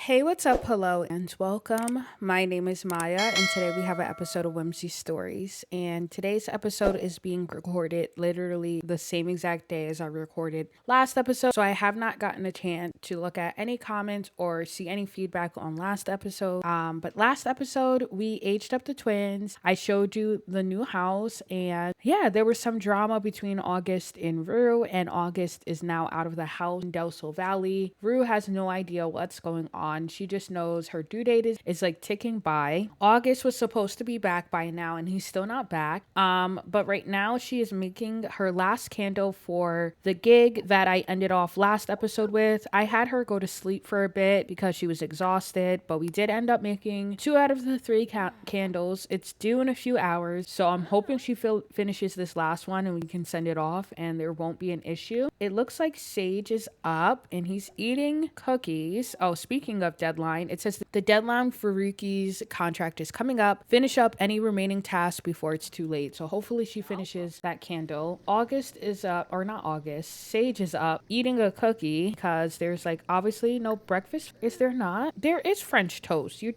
Hey, what's up? Hello and welcome. My name is Maya, and today we have an episode of Whimsy Stories. And today's episode is being recorded literally the same exact day as I recorded last episode. So I have not gotten a chance to look at any comments or see any feedback on last episode. But last episode, we aged up the twins. I showed you the new house, and yeah, there was some drama between August and Rue, and August is now out of the house in Del Sol Valley. Rue has no idea what's going on. She just knows her due date is like ticking by. August was supposed to be back by now and he's still not back. But right now she is making her last candle for the gig that I ended off last episode with. I had her go to sleep for a bit because she was exhausted, but we did end up making two out of the three candles. It's due in a few hours, so I'm hoping she finishes this last one and we can send it off and there won't be an issue. It looks like Sage is up and he's eating cookies. Oh, speaking of deadline, it says the deadline for Ruki's contract is coming up. Finish up any remaining tasks before it's too late. So hopefully she finishes that candle. August is up, or not August, Sage is up eating a cookie because there's like obviously no breakfast. Is there not? There is French toast. You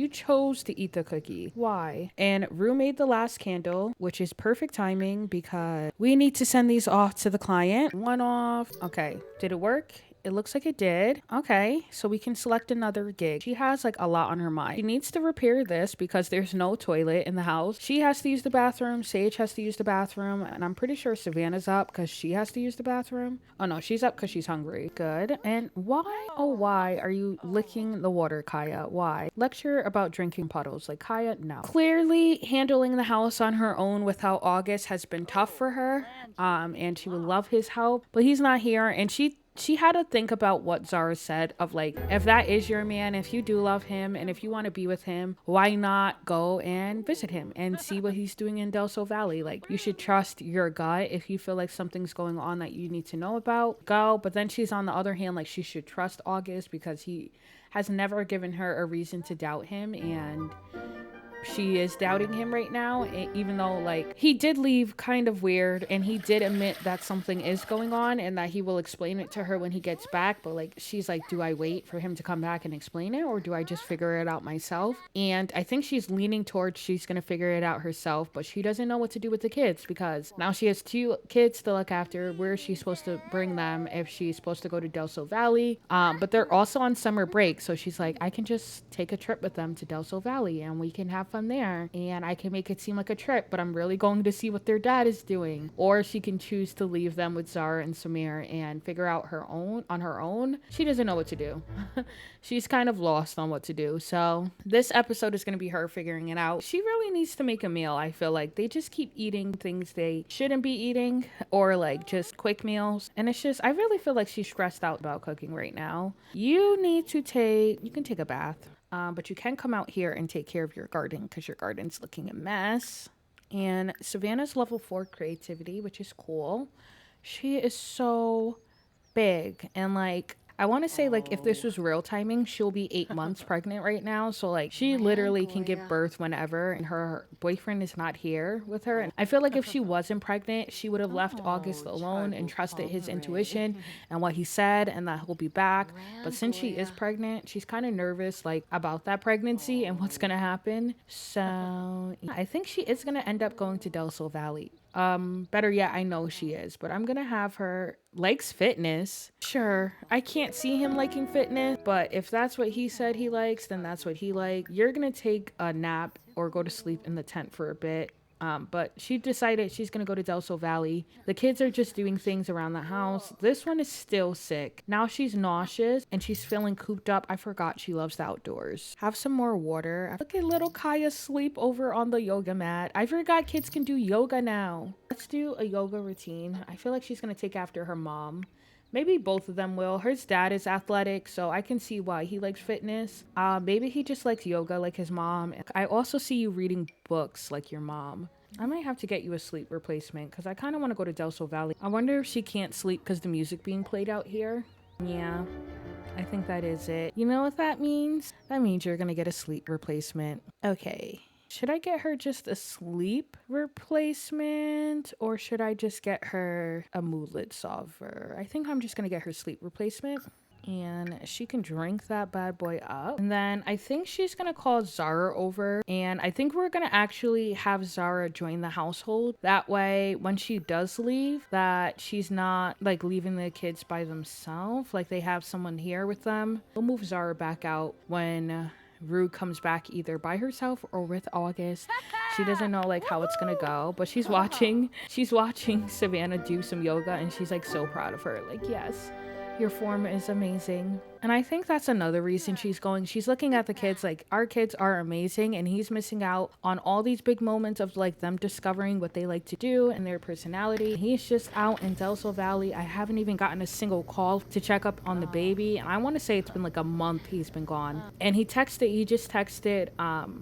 chose to eat the cookie. Why? And Rue made the last candle, which is perfect timing because we need to send these off to the client. One off. Okay. Did it work? It looks like it did. Okay, so we can select another gig. She has like a lot on her mind. She needs to repair this because there's no toilet in the house. She has to use the bathroom. Sage has to use the bathroom. And I'm pretty sure Savannah's up because she has to use the bathroom. Oh no, she's up because she's hungry. Good. And why, oh why are you licking the water, Kaya? Why? Lecture about drinking puddles. Like Kaya, no. Clearly handling the house on her own without August has been tough for her. And she would love his help. But he's not here and she had to think about what Zara said of like, if that is your man, if you do love him and if you want to be with him, why not go and visit him and see what he's doing in Del Sol Valley? Like, you should trust your gut. If you feel like something's going on that you need to know about, go. But then she's on the other hand, like, she should trust August because he has never given her a reason to doubt him, and she is doubting him right now, even though like he did leave kind of weird and he did admit that something is going on and that he will explain it to her when he gets back. But like, she's like, do I wait for him to come back and explain it, or do I just figure it out myself? And I think she's leaning towards she's gonna figure it out herself, but she doesn't know what to do with the kids because now she has two kids to look after. Where is she supposed to bring them if she's supposed to go to Del Sol Valley? But they're also on summer break, so she's like, I can just take a trip with them to Del Sol Valley and we can have fun there and I can make it seem like a trip, but I'm really going to see what their dad is doing. Or she can choose to leave them with Zara and Samir and figure out her own on her own. She doesn't know what to do. She's kind of lost on what to do. So this episode is going to be her figuring it out. She really needs to make a meal. I feel like they just keep eating things they shouldn't be eating, or like just quick meals, and it's just, I really feel like she's stressed out about cooking right now. You can take a bath. But you can come out here and take care of your garden because your garden's looking a mess. And Savannah's level 4 creativity, which is cool. She is so big and like, I want to say like if this was real timing, she'll be 8 months pregnant right now. So like she literally can give birth whenever and her boyfriend is not here with her. And I feel like if she wasn't pregnant, she would have left August alone and trusted his intuition and what he said and that he'll be back. But since she is pregnant, she's kind of nervous like about that pregnancy and what's going to happen. So yeah, I think she is going to end up going to Del Sol Valley. Better yet, I know she is, but I'm gonna have her likes fitness. Sure, I can't see him liking fitness, but if that's what he said he likes, then that's what he likes. You're gonna take a nap or go to sleep in the tent for a bit. But she decided she's gonna go to Del Sol Valley. The kids are just doing things around the house. This one is still sick. Now she's nauseous and she's feeling cooped up. I forgot she loves the outdoors. Have some more water. Look at little Kaya sleep over on the yoga mat. I forgot kids can do yoga now. Let's do a yoga routine. I feel like she's gonna take after her mom. Maybe both of them will. Her dad is athletic, so I can see why he likes fitness. Maybe he just likes yoga like his mom. I also see you reading books like your mom. I might have to get you a sleep replacement because I kind of want to go to Del Sol Valley. I wonder if she can't sleep because the music being played out here. Yeah, I think that is it. You know what that means? That means you're going to get a sleep replacement. Okay. Should I get her just a sleep replacement or should I just get her a moodlet solver? I think I'm just going to get her sleep replacement. and she can drink that bad boy up. And then I think she's gonna call Zara over, and I think we're gonna actually have Zara join the household. That way, when she does leave, that she's not like leaving the kids by themselves. Like they have someone here with them. We'll move Zara back out when Rue comes back either by herself or with August. She doesn't know like how it's gonna go, but she's watching Savannah do some yoga, and she's like so proud of her. Like, yes, your form is amazing. And I think that's another reason she's going. She's looking at the kids like, our kids are amazing, and he's missing out on all these big moments of like them discovering what they like to do and their personality. He's just out in Del Sol Valley. I haven't even gotten a single call to check up on the baby. And I want to say it's been like a month he's been gone. And he just texted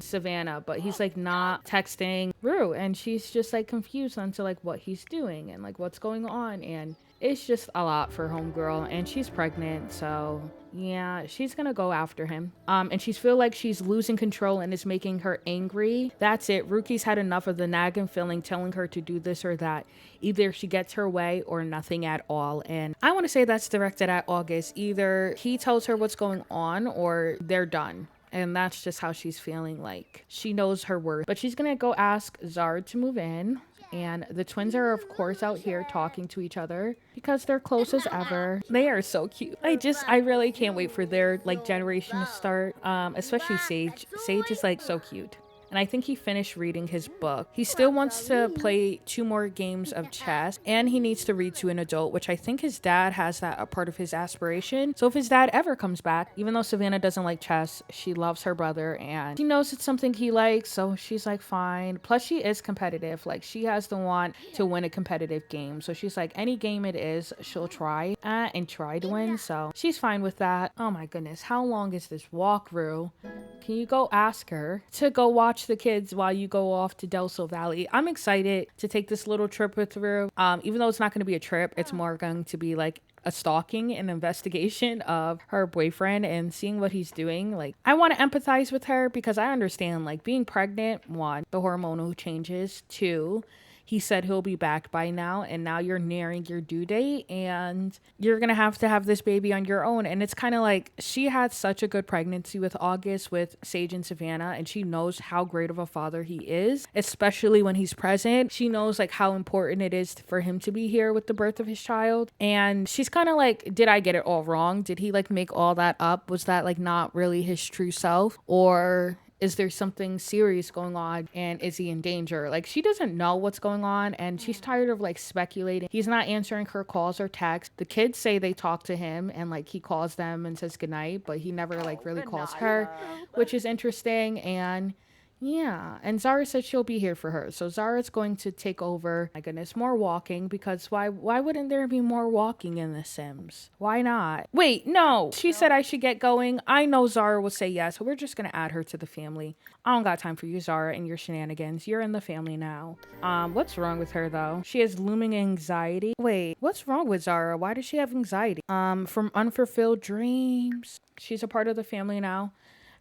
Savannah, but he's like not texting Rue. And she's just like confused onto like what he's doing and like what's going on. And it's just a lot for homegirl, and she's pregnant, so yeah, she's gonna go after him. And she's feel like she's losing control and it's making her angry. That's it. Ruki's had enough of the nagging feeling telling her to do this or that. Either she gets her way or nothing at all. And I want to say that's directed at August. Either he tells her what's going on or they're done. And that's just how she's feeling. Like, she knows her worth. But she's gonna go ask Zard to move in. And the twins are, of course, out here talking to each other because they're close as ever. They are so cute. I really can't wait for their like generation to start. Especially Sage. Sage is like so cute. And I think he finished reading his book. He still wants to play 2 more games of chess, and he needs to read to an adult, which I think his dad has that a part of his aspiration. So if his dad ever comes back, even though Savannah doesn't like chess, she loves her brother and she knows it's something he likes, so she's like, fine. Plus she is competitive. Like, she has the want to win a competitive game. So she's like, any game it is, she'll try and try to win. So she's fine with that. Oh my goodness, how long is this walkthrough? Can you go ask her to go watch the kids while you go off to Del Sol Valley? I'm excited to take this little trip with her. Even though it's not going to be a trip, it's more going to be like a stalking and investigation of her boyfriend and seeing what he's doing. Like, I want to empathize with her because I understand, like, being pregnant, 1, the hormonal changes, 2, he said he'll be back by now, and now you're nearing your due date and you're gonna have to have this baby on your own. And it's kind of like, she had such a good pregnancy with August, with Sage and Savannah, and she knows how great of a father he is, especially when he's present. She knows like how important it is for him to be here with the birth of his child. And she's kind of like, did I get it all wrong? Did he like make all that up? Was that like not really his true self? Or is there something serious going on, and is he in danger? Like, she doesn't know what's going on, and she's tired of like speculating. He's not answering her calls or texts. The kids say they talk to him and like he calls them and says goodnight, but he never like really calls her, which is interesting. And yeah, and Zara said she'll be here for her. So Zara's going to take over. My goodness, more walking, because why wouldn't there be more walking in The Sims? Why not? Wait, no. She said I should get going. I know Zara will say yes, so we're just gonna add her to the family. I don't got time for you, Zara, and your shenanigans. You're in the family now. What's wrong with her though? She has looming anxiety. Wait, what's wrong with Zara? Why does she have anxiety? From unfulfilled dreams. She's a part of the family now.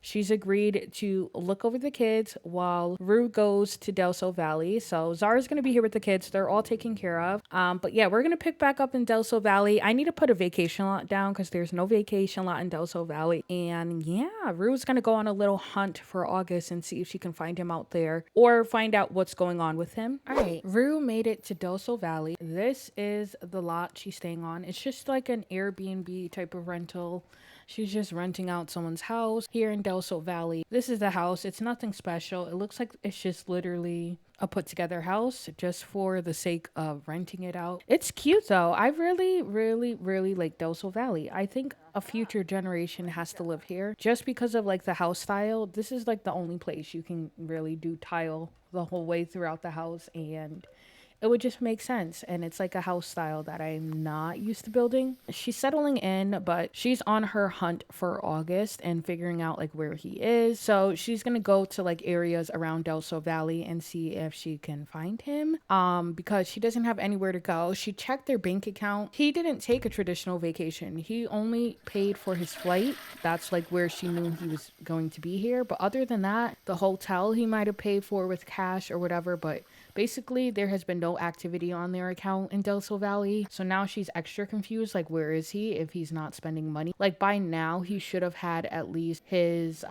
She's agreed to look over the kids while Rue goes to Del Sol Valley. So Zara's going to be here with the kids. They're all taken care of. But yeah, we're going to pick back up in Del Sol Valley. I need to put a vacation lot down because there's no vacation lot in Del Sol Valley. And yeah, Rue's going to go on a little hunt for August and see if she can find him out there or find out what's going on with him. All right, Rue made it to Del Sol Valley. This is the lot she's staying on. It's just like an Airbnb type of rental. She's just renting out someone's house here in Del Sol Valley. This is the house. It's nothing special. It looks like it's just literally a put together house just for the sake of renting it out. It's cute though. I really like Del Sol Valley. I think a future generation has to live here just because of like the house style. This is like the only place you can really do tile the whole way throughout the house, and it would just make sense. And it's like a house style that I'm not used to building. She's settling in, but she's on her hunt for August and figuring out like where he is. So she's gonna go to like areas around Del Sol Valley and see if she can find him. Because she doesn't have anywhere to go. She checked their bank account. He didn't take a traditional vacation. He only paid for his flight. That's like where she knew he was going to be here. But other than that, the hotel he might have paid for with cash or whatever, but Basically, there has been no activity on their account in Del Sol Valley. So now she's extra confused. Like, where is he if he's not spending money? Like, by now, he should have had at least his,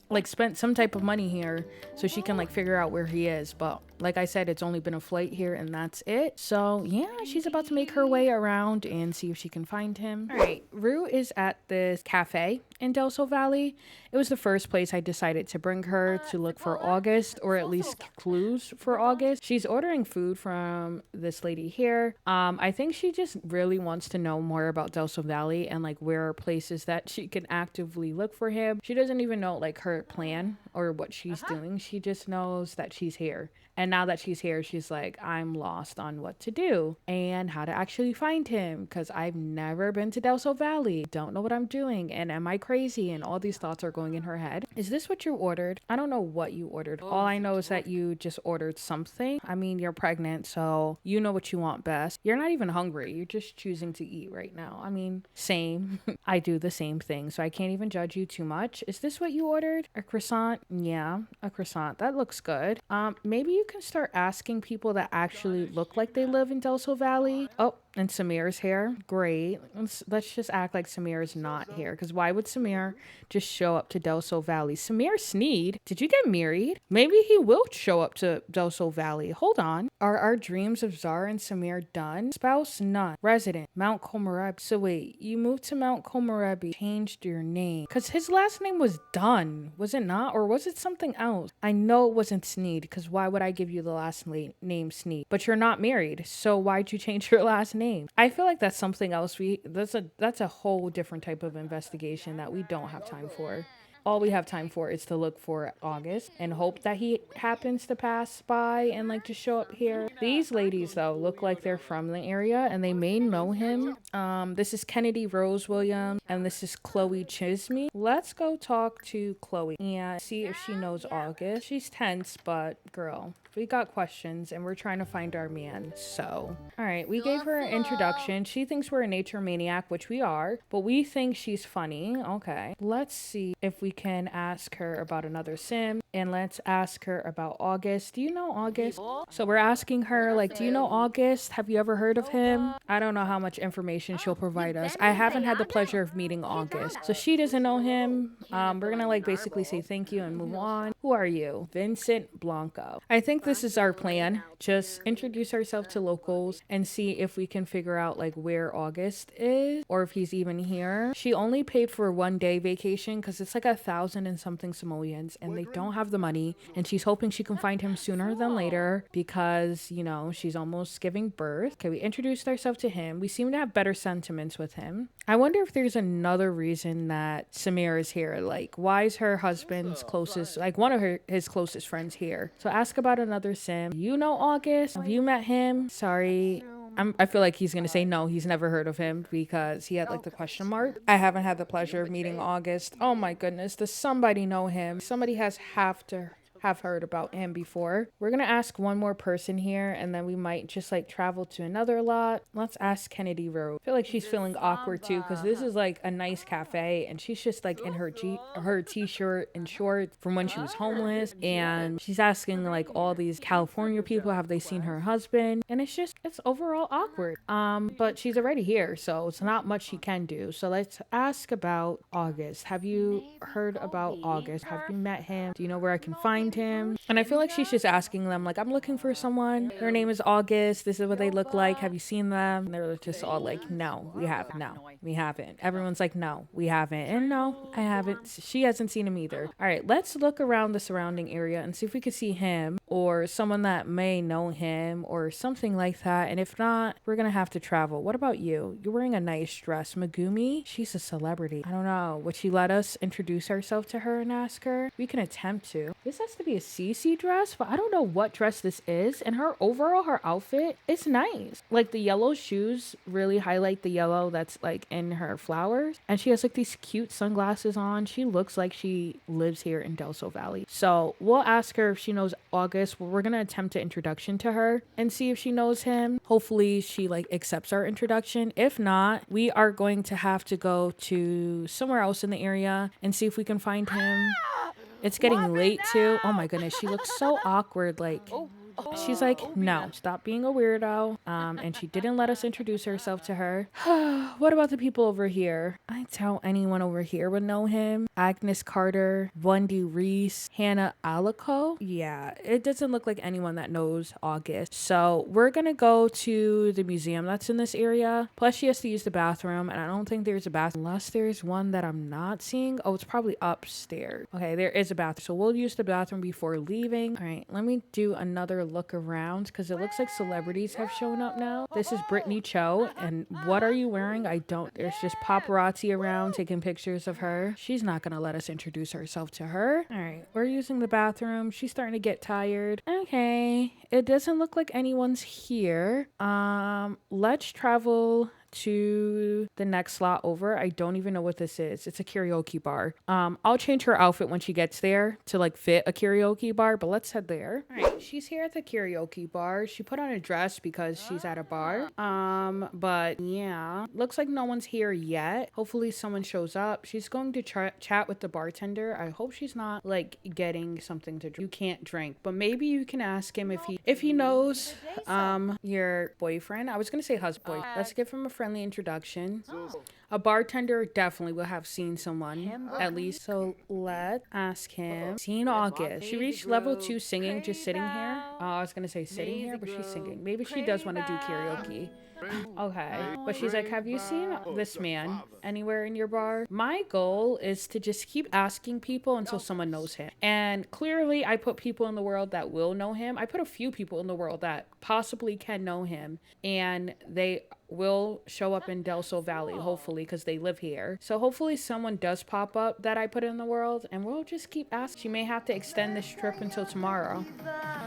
like, spent some type of money here so she can, like, figure out where he is. But like I said, it's only been a flight here and that's it. So yeah, she's about to make her way around and see if she can find him. All right, Rue is at this cafe in Del Sol Valley. It was the first place I decided to bring her to look for August, or at least clues for August. She's ordering food from this lady here. I think she just really wants to know more about Del Sol Valley and like where are places that she can actively look for him. She doesn't even know like her plan or what she's doing. She just knows that she's here. And now that she's here, she's like, I'm lost on what to do and how to actually find him because I've never been to Del Sol Valley. Don't know what I'm doing. And am I crazy? And all these thoughts are going in her head. Is this what you ordered? I don't know what you ordered. All I know is that you just ordered something. I mean, you're pregnant, so you know what you want best. You're not even hungry. You're just choosing to eat right now. I mean, same. I do the same thing, so I can't even judge you too much. Is this what you ordered? A croissant? Yeah, a croissant. That looks good. Maybe you can start asking people that actually look like they live in Del Sol Valley. Oh, and Samir's here. Great. Let's just act like Samir's not here. Because why would Samir just show up to Del Sol Valley? Samir Sneed, did you get married? Maybe he will show up to Del Sol Valley. Hold on. Are our dreams of Zara and Samir done? Spouse, none. Resident, Mount Komorebi. So wait, you moved to Mount Komorebi, changed your name. Because his last name was Dunn, was it not? Or was it something else? I know it wasn't Sneed, because why would I give you the last name Sneed? But you're not married, so why'd you change your last name? I feel like that's something else that's a whole different type of investigation that we don't have time for. All we have time for is to look for August and hope that he happens to pass by and like just show up here. These ladies though look like they're from the area and they may know him. This is Kennedy Rose Williams and this is Chloe Chisme. Let's go talk to Chloe and see if she knows August. She's tense, but girl, we got questions and we're trying to find our man. So, all right, we gave her an introduction. She thinks we're a nature maniac, which we are, but we think she's funny. Okay, let's see if we can ask her about another sim and let's ask her about August. Do you know August? So we're asking her like, do you know August? Have you ever heard of him? I don't know how much information she'll provide us. I haven't had the pleasure of meeting August, so she doesn't know him. We're gonna like basically say thank you and move on. Who are you? Vincent Blanco. I think this is our plan. Just introduce ourselves to locals and see if we can figure out like where August is or if he's even here. She only paid for a 1-day vacation because it's like 1,000 and something simoleons and they don't have the money, and she's hoping she can find him sooner than later because, you know, she's almost giving birth. Okay, we introduced ourselves to him. We seem to have better sentiments with him. I wonder if there's another reason that Samir is here. Like, why is her husband's closest, like one of his closest friends here? So ask about another sim. You know August? Have you met him? Sorry. I feel like he's going to say no, he's never heard of him because he had like the question mark. I haven't had the pleasure of meeting August. Oh my goodness, does somebody know him? Somebody has to have heard about him before. We're gonna ask one more person here and then we might just like travel to another lot. Let's ask Kennedy Road. I feel like she's feeling awkward too because this is like a nice cafe and she's just like in her t-shirt and shorts from when she was homeless, and she's asking like all these California people, have they seen her husband? And it's overall awkward. But she's already here, so it's not much she can do. So let's ask about August. Have you heard about August? Have you met him? Do you know where I can find him? And I feel like she's just asking them like, I'm looking for someone, their name is August, this is what they look like, have you seen them? And they're just all like, no, we haven't. Everyone's like, no, we haven't. And no, I haven't. She hasn't seen him either. All right, let's look around the surrounding area and see if we could see him or someone that may know him or something like that. And if not, we're gonna have to travel. What about you? You're wearing a nice dress. Megumi, she's a celebrity. I don't know, would she let us introduce ourselves to her and ask her? We can attempt to. This has to be a CC dress, but I don't know what dress this is. And her outfit is nice. Like the yellow shoes really highlight the yellow that's like in her flowers. And she has like these cute sunglasses on. She looks like she lives here in Del Sol Valley. So we'll ask her if she knows August. We're gonna attempt an introduction to her and see if she knows him. Hopefully she like accepts our introduction. If not, we are going to have to go to somewhere else in the area and see if we can find him. It's getting late too. Oh my goodness, she looks so awkward. Like, She's like, no, stop being a weirdo. And she didn't let us introduce herself to her. What about the people over here? I doubt anyone over here would know him. Agnes Carter, Wendy Reese, Hannah Alico. Yeah, it doesn't look like anyone that knows August. So we're gonna go to the museum that's in this area. Plus she has to use the bathroom, and I don't think there's a bathroom unless there's one that I'm not seeing. Oh, it's probably upstairs. Okay, there is a bathroom. So we'll use the bathroom before leaving. All right, let me do another look around because it looks like celebrities have shown up now. This is Brittany Cho, and what are you wearing? I don't. There's just paparazzi around taking pictures of her. She's not gonna let us introduce herself to her. All right, we're using the bathroom. She's starting to get tired. Okay, it doesn't look like anyone's here. Let's travel to the next slot over. I don't even know what this is. It's a karaoke bar. I'll change her outfit when she gets there to like fit a karaoke bar, but let's head there. All right, she's here at the karaoke bar. She put on a dress because she's at a bar. But yeah, looks like no one's here yet. Hopefully someone shows up. She's going to chat with the bartender. I hope she's not like getting something to drink. You can't drink, but maybe you can ask him if he knows your boyfriend. I was gonna say husband. Let's give him a friendly introduction. A bartender definitely will have seen someone at least. So let's ask him. Seen August. She reached level 2 singing, just sitting here. I was gonna say sitting here, but she's singing. Maybe she does want to do karaoke. Okay. But she's like, have you seen this man anywhere in your bar? My goal is to just keep asking people until someone knows him. And clearly I put people in the world that will know him. I put a few people in the world that possibly can know him, and they will show up in Del Sol Valley, hopefully, because they live here. So hopefully someone does pop up that I put in the world, and we'll just keep asking. She may have to extend this trip until tomorrow.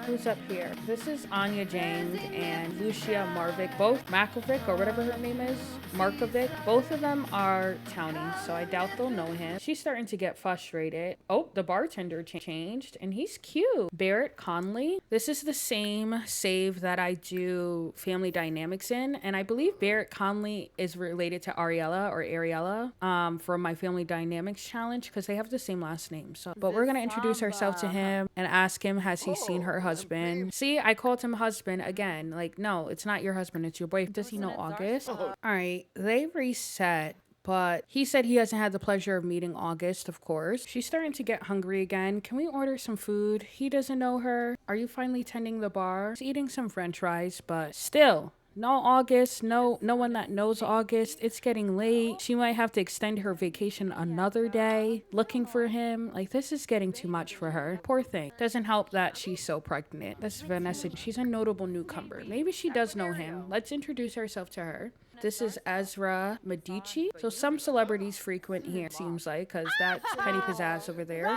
Who's up here? This is Anya Jang and Lucia Marvick, both Makovic or whatever her name is, Markovic. Both of them are townies, so I doubt they'll know him. She's starting to get frustrated. Oh, the bartender changed, and he's cute. Barrett Conley. This is the same save that I do Family Dynamics in, and I believe Barrett Conley is related to Ariella from my Family Dynamics challenge because they have the same last name. So, but we're gonna introduce ourselves to him and ask him, has he seen her husband? See, I called him husband again. Like, no, it's not your husband, it's your boyfriend. Does he know August? All right, they reset. But he said he hasn't had the pleasure of meeting August, of course. She's starting to get hungry again. Can we order some food? He doesn't know her. Are you finally tending the bar? She's eating some french fries, but still. No August, no one that knows August. It's getting late. She might have to extend her vacation another day looking for him. Like, this is getting too much for her. Poor thing. Doesn't help that she's so pregnant. That's Vanessa. She's a notable newcomer. Maybe she does know him. Let's introduce ourselves to her. This is Ezra Medici. So some celebrities frequent here, seems like, because that's Penny Pizzazz over there.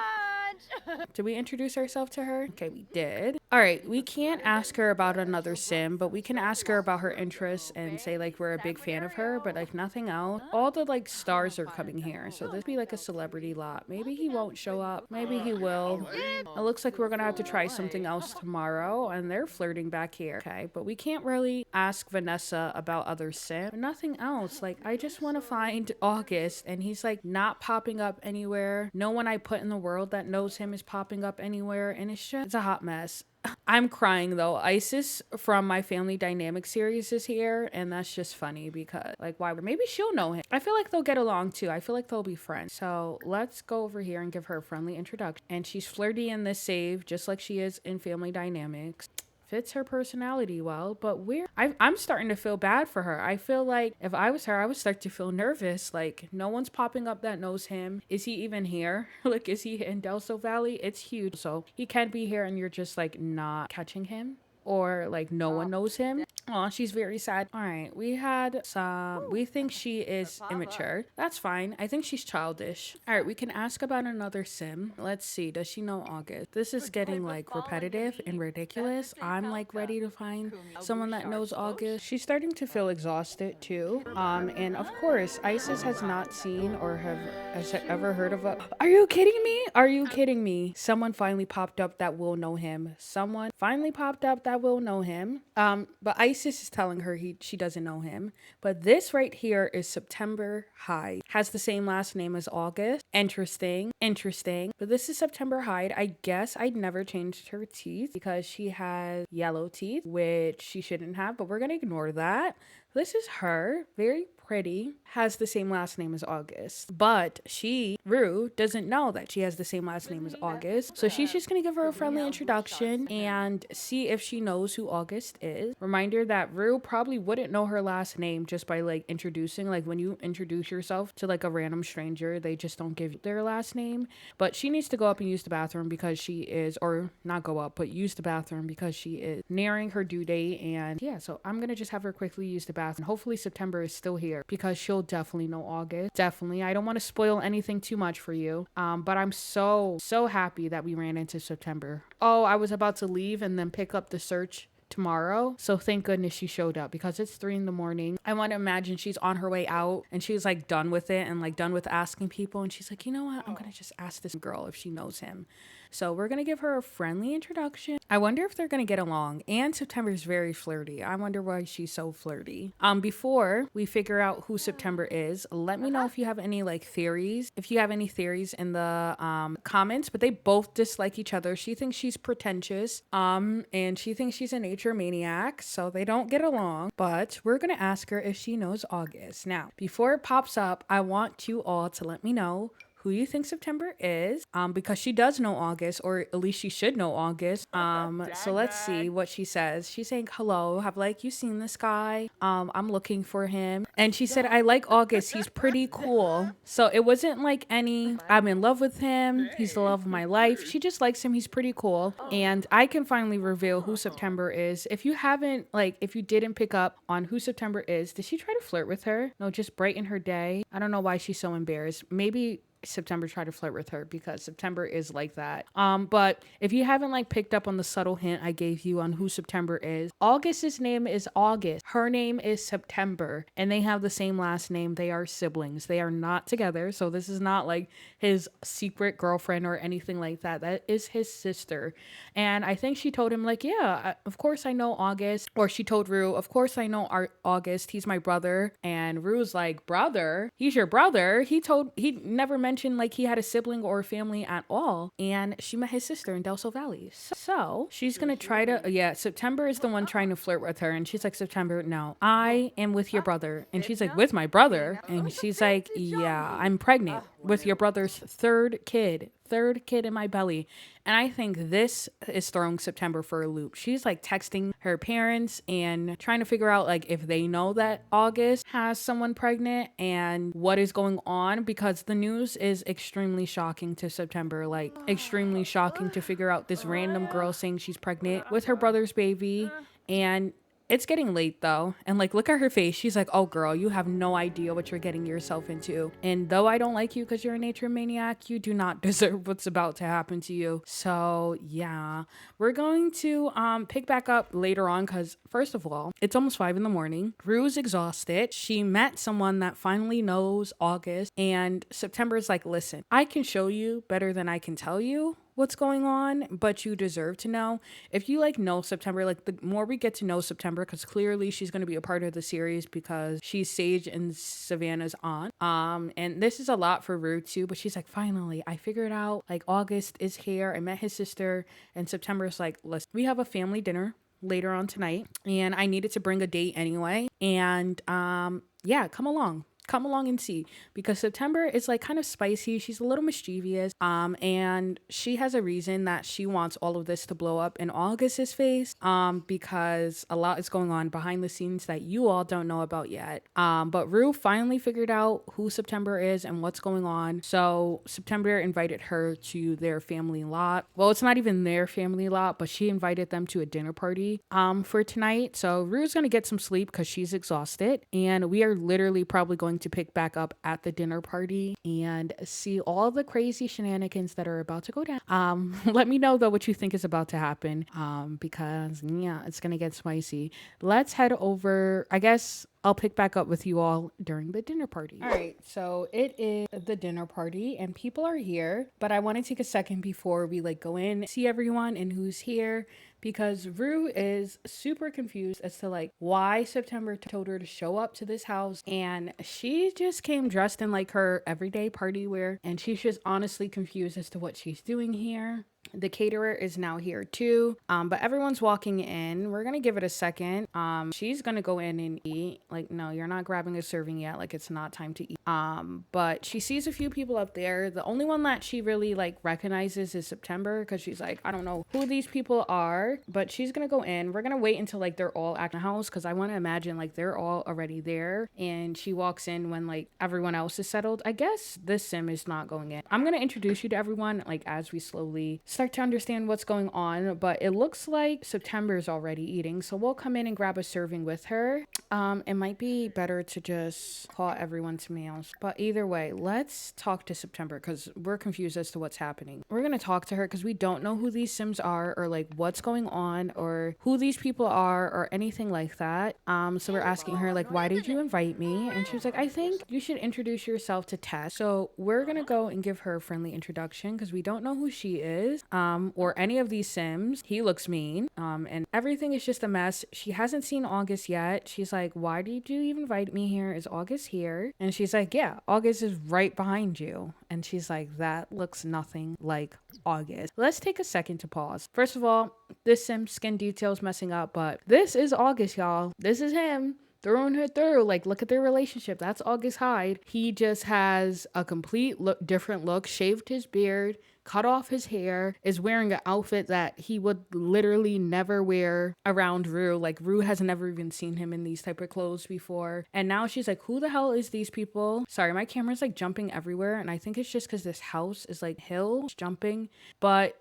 Did we introduce ourselves to her? Okay, we did. All right, we can't ask her about another sim, but we can ask her about her interests and say like we're a big fan of her, but like nothing else. All the like stars are coming here, so this be like a celebrity lot. Maybe he won't show up. Maybe he will. It looks like we're gonna have to try something else tomorrow, and they're flirting back here. Okay, but we can't really ask Vanessa about other sims. Nothing else. Like, I just want to find August, and he's like not popping up anywhere. No one I put in the world that knows him is popping up anywhere, and it's a hot mess. I'm crying though. Isis from my Family Dynamics series is here, and that's just funny because like, why? Maybe she'll know him. I feel like they'll get along too. I feel like they'll be friends. So let's go over here and give her a friendly introduction. And she's flirty in this save just like she is in Family Dynamics. Fits her personality well, but I'm starting to feel bad for her. I feel like if I was her, I would start to feel nervous. Like, no one's popping up that knows him. Is he even here? Like, is he in Del Sol Valley? It's huge. So he can be here and you're just like not catching him. Or like no one knows him. Oh, she's very sad. All right, we think she is immature. That's fine. I think she's childish. All right, we can ask about another sim. Let's see, does she know August? This is getting like repetitive and ridiculous. I'm like ready to find someone that knows August. She's starting to feel exhausted too. And of course, Isis has not seen or has ever heard of a. Are you kidding me? Are you kidding me? Someone finally popped up that will know him. Someone finally popped up that that will know him. But Isis is telling her she doesn't know him. But this right here is September Hyde. Has the same last name as August. Interesting. Interesting. But this is September Hyde. I guess I'd never changed her teeth because she has yellow teeth, which she shouldn't have, but we're gonna ignore that. This is her. Very pretty. Has the same last name as August. But Rue, doesn't know that she has the same last name as August. So she's just gonna give her a friendly introduction and see if she knows who August is. Reminder that Rue probably wouldn't know her last name just by like introducing. Like when you introduce yourself to like a random stranger, they just don't give their last name. But she needs to go up and use the bathroom because she is, or not go up, but use the bathroom because she is nearing her due date. And yeah, so I'm gonna just have her quickly use the bathroom. Hopefully September is still here because she'll definitely know August. Definitely. I don't want to spoil anything too much for you. But I'm so happy that we ran into September. Oh, I was about to leave and then pick up the search tomorrow. So thank goodness she showed up because it's 3 a.m. I want to imagine she's on her way out and she's like done with it and like done with asking people. And she's like, you know what? I'm going to just ask this girl if she knows him. So we're going to give her a friendly introduction. I wonder if they're going to get along. And September's very flirty. I wonder why she's so flirty. Before we figure out who September is, let me know if you have any like theories. If you have any theories in the comments, but they both dislike each other. She thinks she's pretentious. And she thinks she's a nature maniac. So they don't get along. But we're going to ask her if she knows August. Now, before it pops up, I want you all to let me know who you think September is, because she does know August, or at least she should know August. So let's see what she says. She's saying, hello, have like you seen this guy? I'm looking for him. And she said, I like August. He's pretty cool. So it wasn't like I'm in love with him. He's the love of my life. She just likes him. He's pretty cool. And I can finally reveal who September is. If you didn't pick up on who September is, did she try to flirt with her? No, just brighten her day. I don't know why she's so embarrassed. Maybe September tried to flirt with her because September is like that. But if you haven't like picked up on the subtle hint I gave you on who September is, August's name is August. Her name is September, and they have the same last name. They are siblings. They are not together. So this is not like his secret girlfriend or anything like that. That is his sister. And I think she told him like, yeah, of course I know August. Or she told Rue, of course I know August. He's my brother. And Rue's like, brother? He's your brother? He never mentioned like he had a sibling or a family at all. And she met his sister in Del Sol Valley. So she's gonna try to, September is the one trying to flirt with her. And she's like, September, no, I am with your brother. And she's like, with my brother? And she's like, yeah, I'm pregnant with your brother's third kid in my belly. And I think this is throwing September for a loop. She's like texting her parents and trying to figure out like if they know that August has someone pregnant and what is going on, because the news is extremely shocking to September, like extremely shocking to figure out this random girl saying she's pregnant with her brother's baby. And it's getting late though. And like, look at her face. She's like, oh girl, you have no idea what you're getting yourself into. And though I don't like you because you're a nature maniac, you do not deserve what's about to happen to you. So yeah, we're going to pick back up later on because first of all, it's almost 5 a.m. Rue's exhausted. She met someone that finally knows August, and September's like, listen, I can show you better than I can tell you what's going on, but you deserve to know. If you like know September, like the more we get to know September, because clearly she's going to be a part of the series because she's Sage and Savannah's aunt. And this is a lot for Rue too, but she's like, finally, I figured out like August is here. I met his sister, and September's like, listen, we have a family dinner later on tonight, and I needed to bring a date anyway. And yeah, come along and see, because September is like kind of spicy. She's a little mischievous. And she has a reason that she wants all of this to blow up in August's face. Because a lot is going on behind the scenes that you all don't know about yet. But Rue finally figured out who September is and what's going on. So September invited her to their family lot. Well, it's not even their family lot, but she invited them to a dinner party for tonight. So Rue's gonna get some sleep because she's exhausted, and we are literally probably going to pick back up at the dinner party and see all the crazy shenanigans that are about to go down. Let me know though what you think is about to happen, because yeah, it's gonna get spicy. Let's head over. I guess I'll pick back up with you all during the dinner party. All right, so it is the dinner party and people are here, but I want to take a second before we like go in, see everyone and who's here. because Rue is super confused as to like why September told her to show up to this house, and she just came dressed in like her everyday party wear, and she's just honestly confused as to what she's doing here. The caterer is now here too. But everyone's walking in. We're gonna give it a second. She's gonna go in and eat. Like, no, you're not grabbing a serving yet. Like, it's not time to eat. But she sees a few people up there. The only one that she really like recognizes is September, because she's like, I don't know who these people are, but she's gonna go in. We're gonna wait until like they're all at the house, because I want to imagine like they're all already there, and she walks in when like everyone else is settled. I guess this sim is not going in. I'm gonna introduce you to everyone like as we slowly start to understand what's going on, but it looks like September's already eating, so we'll come in and grab a serving with her. It might be better to just call everyone to meals, but either way, let's talk to September because we're confused as to what's happening. We're gonna talk to her because we don't know who these Sims are or like what's going on or who these people are or anything like that. So we're asking her like, why did you invite me? And she was like, I think you should introduce yourself to Tess. So we're gonna go and give her a friendly introduction because we don't know who she is. Or any of these Sims. He looks mean. And everything is just a mess. She hasn't seen August yet. She's like, why did you even invite me here? Is August here? And she's like, yeah, August is right behind you. And she's like, that looks nothing like August. Let's take a second to pause. First of all, this Sim skin details messing up, but this is August, y'all. This is him throwing her through. Like, look at their relationship. That's August Hyde. He just has a complete different look, shaved his beard, cut off his hair, is wearing an outfit that he would literally never wear around Rue. Like, Rue has never even seen him in these type of clothes before. And now she's like, who the hell is these people? Sorry, my camera's like jumping everywhere, and I think it's just because this house is like hills jumping. But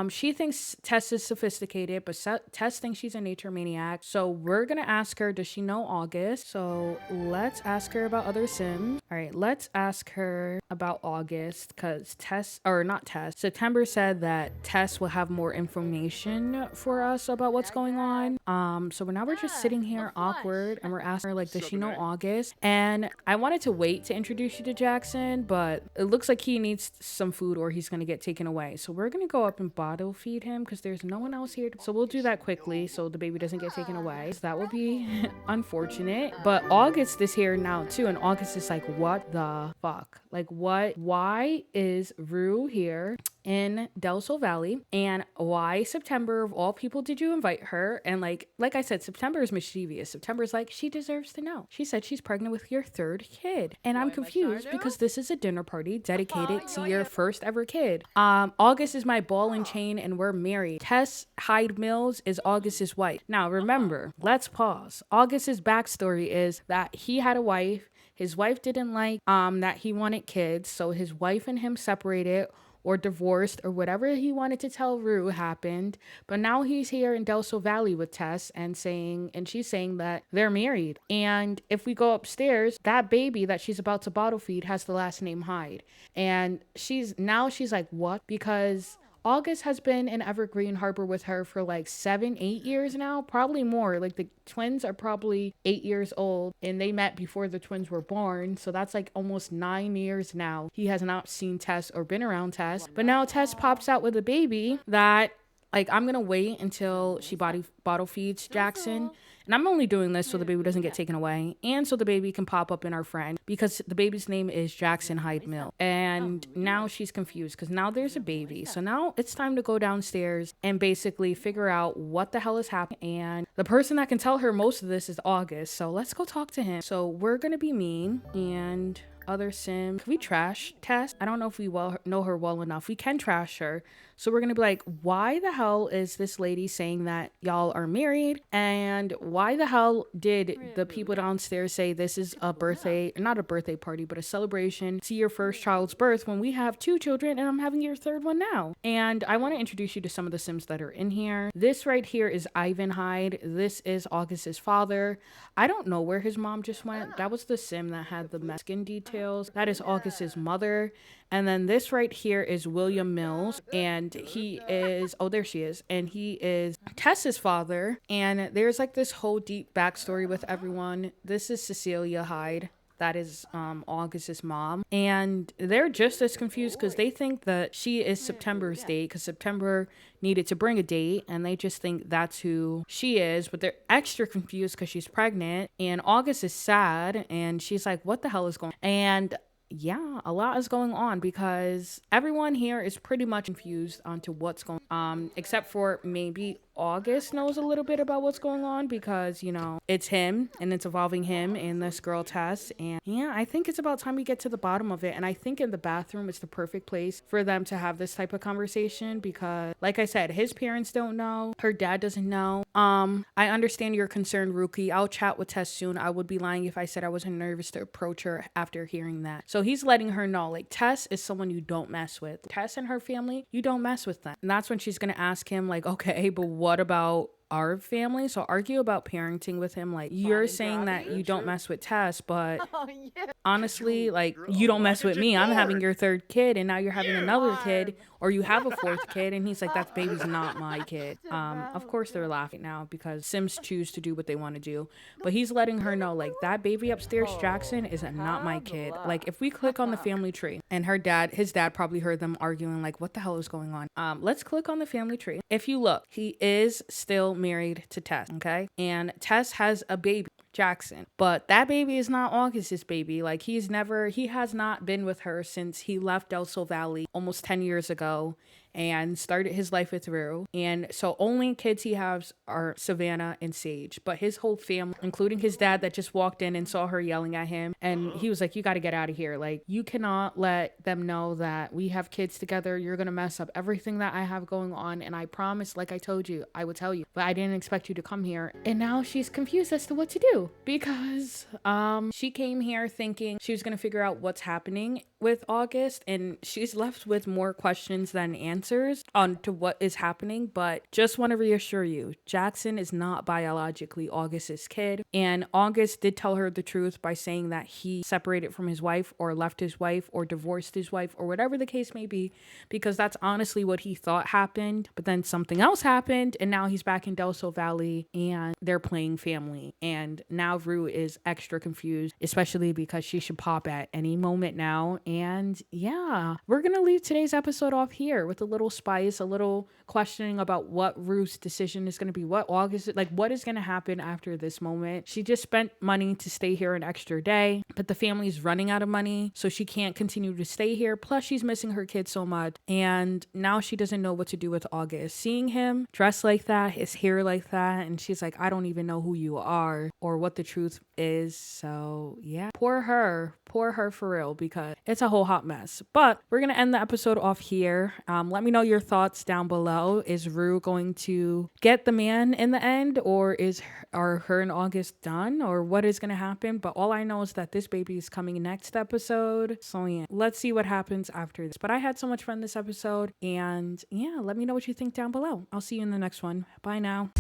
she thinks Tess is sophisticated, but Tess thinks she's a nature maniac. So we're gonna ask her, does she know August? So let's ask her about other Sims. All right, let's ask her about August, because September said that Tess will have more information for us about what's going on. So now we're just sitting here awkward, and we're asking her like, does she know August? And I wanted to wait to introduce you to Jackson, but it looks like he needs some food or he's gonna get taken away. So we're gonna go up and bottle feed him because there's no one else here. So we'll do that quickly so the baby doesn't get taken away. So that would be unfortunate. But August is here now too, and August is like, what the fuck? Like, what? Why is Rue here in Del Sol Valley, and why September of all people did you invite her? And like I said, September is mischievous. September's like, she deserves to know. She said she's pregnant with your third kid, and I'm confused because this is a dinner party dedicated to your first ever kid. August is my ball and chain, and we're married. Tess Hyde Mills is August's wife. Now remember, let's pause. August's backstory is that he had a wife. His wife didn't like that he wanted kids, so his wife and him separated or divorced or whatever he wanted to tell Rue happened. But now he's here in Del Sol Valley with Tess and she's saying that they're married. And if we go upstairs, that baby that she's about to bottle feed has the last name Hyde. And she's like, what? Because August has been in Evergreen Harbor with her for like 7-8 years now, probably more. Like the twins are probably 8 years old and they met before the twins were born. So that's like almost 9 years now. He has not seen Tess or been around Tess. But now Tess pops out with a baby that like I'm going to wait until she bottle feeds Jackson. And I'm only doing this so the baby doesn't get taken away and so the baby can pop up in our friend because the baby's name is Jackson Hyde Mill. And now she's confused because now there's a baby. So now it's time to go downstairs and basically figure out what the hell is happening. And the person that can tell her most of this is August. So let's go talk to him. So we're going to be mean and other Sim. Can we trash Tess? I don't know if we know her well enough. We can trash her. So we're going to be like, why the hell is this lady saying that y'all are married? And why the hell did the people downstairs say this is a birthday, not a birthday party, but a celebration to your first child's birth when we have 2 children and I'm having your third one now? And I want to introduce you to some of the Sims that are in here. This right here is Ivan Hyde. This is August's father. I don't know where his mom just went. That was the Sim that had the skin details. That is August's mother. And then this right here is William Mills, and he is, oh, there she is. And he is Tess's father. And there's like this whole deep backstory with everyone. This is Cecilia Hyde. that is August's mom. And they're just as confused because they think that she is September's date because September needed to bring a date, and they just think that's who she is. But they're extra confused because she's pregnant, and August is sad, and she's like, what the hell is going on? And yeah, a lot is going on because everyone here is pretty much confused onto what's going on, except for maybe August knows a little bit about what's going on because, you know, it's him and it's involving him and this girl Tess. And yeah, I think it's about time we get to the bottom of it. And I think in the bathroom is the perfect place for them to have this type of conversation because, like I said, his parents don't know, her dad doesn't know. I understand you're concerned, Rookie. I'll chat with Tess soon. I would be lying if I said I wasn't nervous to approach her after hearing that. So he's letting her know, like, Tess is someone you don't mess with. Tess and her family, you don't mess with them. And that's when she's gonna ask him, like, okay, but what about our family? So argue about parenting with him. Like, you're saying that you don't mess with Tess, but honestly, like, you don't mess with me. I'm having your third kid and now you're having another kid, or you have a fourth kid. And he's like, that baby's not my kid. Of course they're laughing now because Sims choose to do what they want to do, but he's letting her know, like, that baby upstairs, Jackson, is not my kid. Like, if we click on the family tree, and his dad probably heard them arguing, like, what the hell is going on? Let's click on the family tree. If you look, he is still married to Tess, okay? And Tess has a baby, Jackson, but that baby is not August's baby. Like, he has not been with her since he left Del Sol Valley almost 10 years ago and started his life with Rue. And so only kids he has are Savannah and Sage, but his whole family, including his dad that just walked in and saw her yelling at him, and he was like, you got to get out of here. Like, you cannot let them know that we have kids together. You're going to mess up everything that I have going on. And I promised, like I told you, I would tell you, but I didn't expect you to come here. And now she's confused as to what to do because she came here thinking she was going to figure out what's happening with August, and she's left with more questions than answers on to what is happening. But just want to reassure you, Jackson is not biologically August's kid, and August did tell her the truth by saying that he separated from his wife or left his wife or divorced his wife or whatever the case may be, because that's honestly what he thought happened. But then something else happened, and now he's back in Del Sol Valley and they're playing family, and now Rue is extra confused, especially because she should pop at any moment now. And yeah, we're gonna leave today's episode off here with a little spice, a little questioning about what Rue's decision is gonna be, what is gonna happen after this moment. She just spent money to stay here an extra day, but the family's running out of money, so she can't continue to stay here. Plus, she's missing her kid so much, and now she doesn't know what to do with August. Seeing him dressed like that, his hair like that, and she's like, I don't even know who you are or what the truth is. So yeah, poor her for real, because it's a whole hot mess. But we're gonna end the episode off here. Let me know your thoughts down below. Is Rue going to get the man in the end, or are her and August done, or what is gonna happen? But all I know is that this baby is coming next episode, so yeah, let's see what happens after this. But I had so much fun this episode, and yeah, let me know what you think down below. I'll see you in the next one. Bye now.